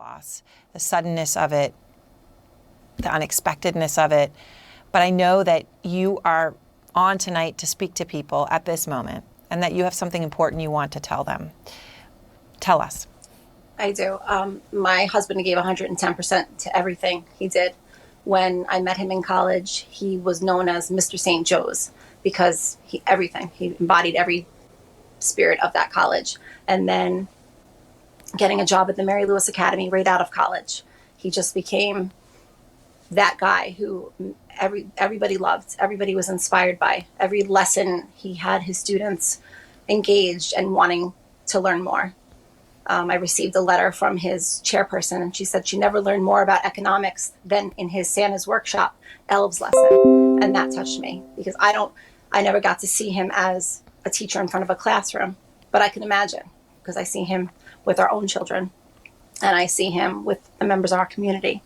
loss, the suddenness of it, the unexpectedness of it. But I know that you are on tonight to speak to people at this moment and that you have something important you want to tell them. Tell us. I do. My husband gave 110% to everything he did. When I met him in college, he was known as Mr. St. Joe's because he embodied every spirit of that college. And then getting a job at the Mary Lewis Academy right out of college, he just became that guy who everybody loved, everybody was inspired by. Every lesson he had his students engaged and wanting to learn more. I received a letter from his chairperson, and she said she never learned more about economics than in his Santa's workshop elves lesson. And that touched me because I never got to see him as a teacher in front of a classroom, but I can imagine because I see him with our own children and I see him with the members of our community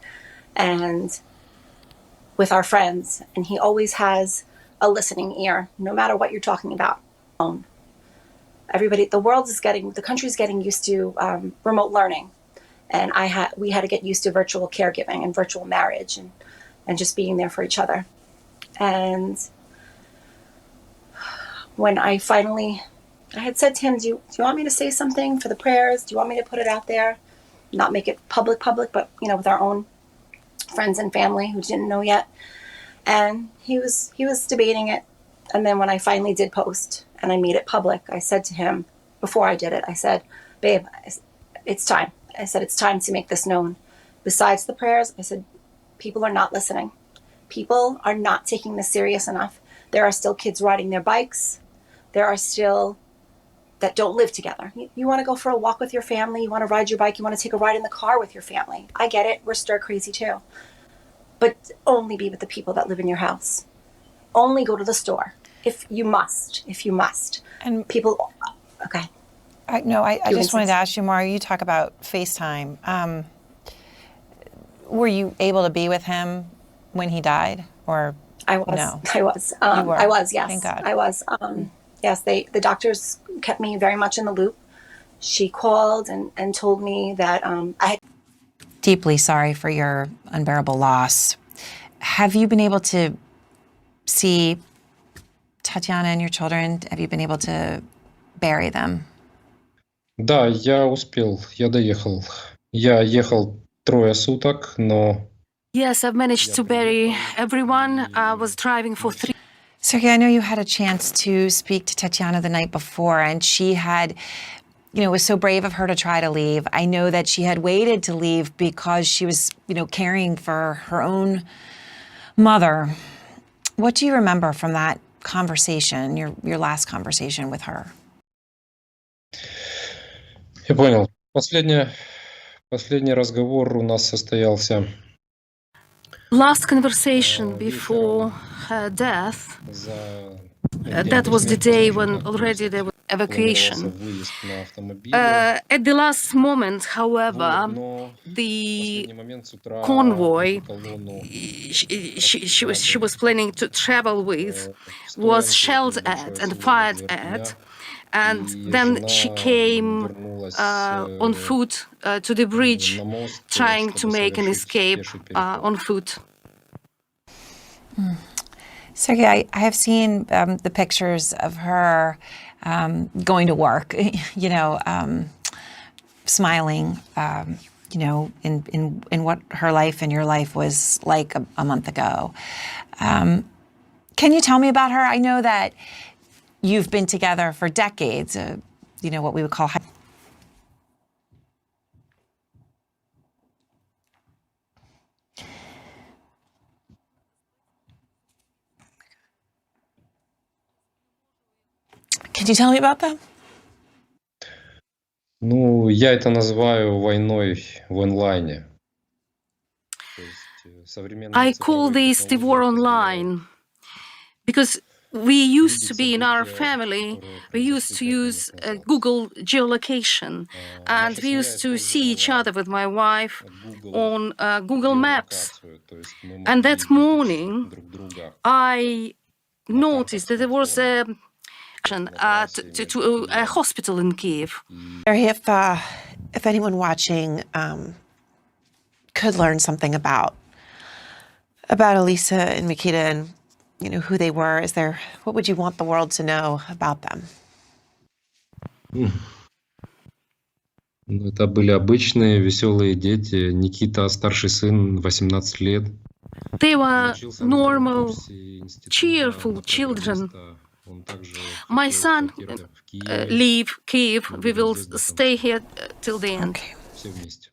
and with our friends. And he always has a listening ear, no matter what you're talking about. The country's getting used to remote learning. And we had to get used to virtual caregiving and virtual marriage and just being there for each other. And when I had said to him, do you want me to say something for the prayers? Do you want me to put it out there? Not make it public, but, with our own friends and family who didn't know yet. And he was debating it. And then when I finally did post and I made it public, I said to him, before I did it, I said, babe, it's time. I said, it's time to make this known. Besides the prayers, I said, people are not listening. People are not taking this serious enough. There are still kids riding their bikes. There are still that don't live together. You want to go for a walk with your family. You want to ride your bike. You want to take a ride in the car with your family. I get it. We're stir crazy too. But only be with the people that live in your house. Only go to the store if you must. And people, okay. I just wanted to ask you more. You talk about FaceTime. Were you able to be with him when he died, or I was? No? I was. You were. I was. Yes. Thank God. I was. Yes. The doctors kept me very much in the loop. She called and told me that I had. Deeply sorry for your unbearable loss. Have you been able to see Tatiana and your children? Have you been able to bury them? Да, я успел, я доехал. Я ехал 3 суток, но... Yes, I've managed to bury everyone. I was driving for 3. Sergei, I know you had a chance to speak to Tatiana the night before, and she had, it was so brave of her to try to leave. I know that she had waited to leave because she was, caring for her own mother. What do you remember from that conversation, your last conversation with her? Я понял. Последний разговор у нас состоялся. Last conversation before her death, that was the day when already there was evacuation. At the last moment, however, the convoy she was planning to travel with was shelled at and fired at. And then she came on foot to the bridge, trying to make an escape on foot. Sergei, I have seen the pictures of her going to work, smiling, in what her life and your life was like a month ago. Can you tell me about her? I know that you've been together for decades, what we would call. Can you tell me about them? Ну, я это называю войной в онлайне. I call this the war online because we used to be in our family, we used to use Google geolocation, and we used to see each other with my wife on Google Maps. And that morning, I noticed that there was to a hospital in Kiev. If anyone watching could learn something about Elisa and Mikita and, who they were, what would you want the world to know about them? Ну, это были обычные веселые дети. Никита, старший сын, 18 лет. They Он were учился на втором normal, курсе института cheerful на children. программиста. Он также My хотел son квартиру в Киеве. leave Kiev. Мы We будем will здесь до конца. stay here till the end. Okay. Все вместе.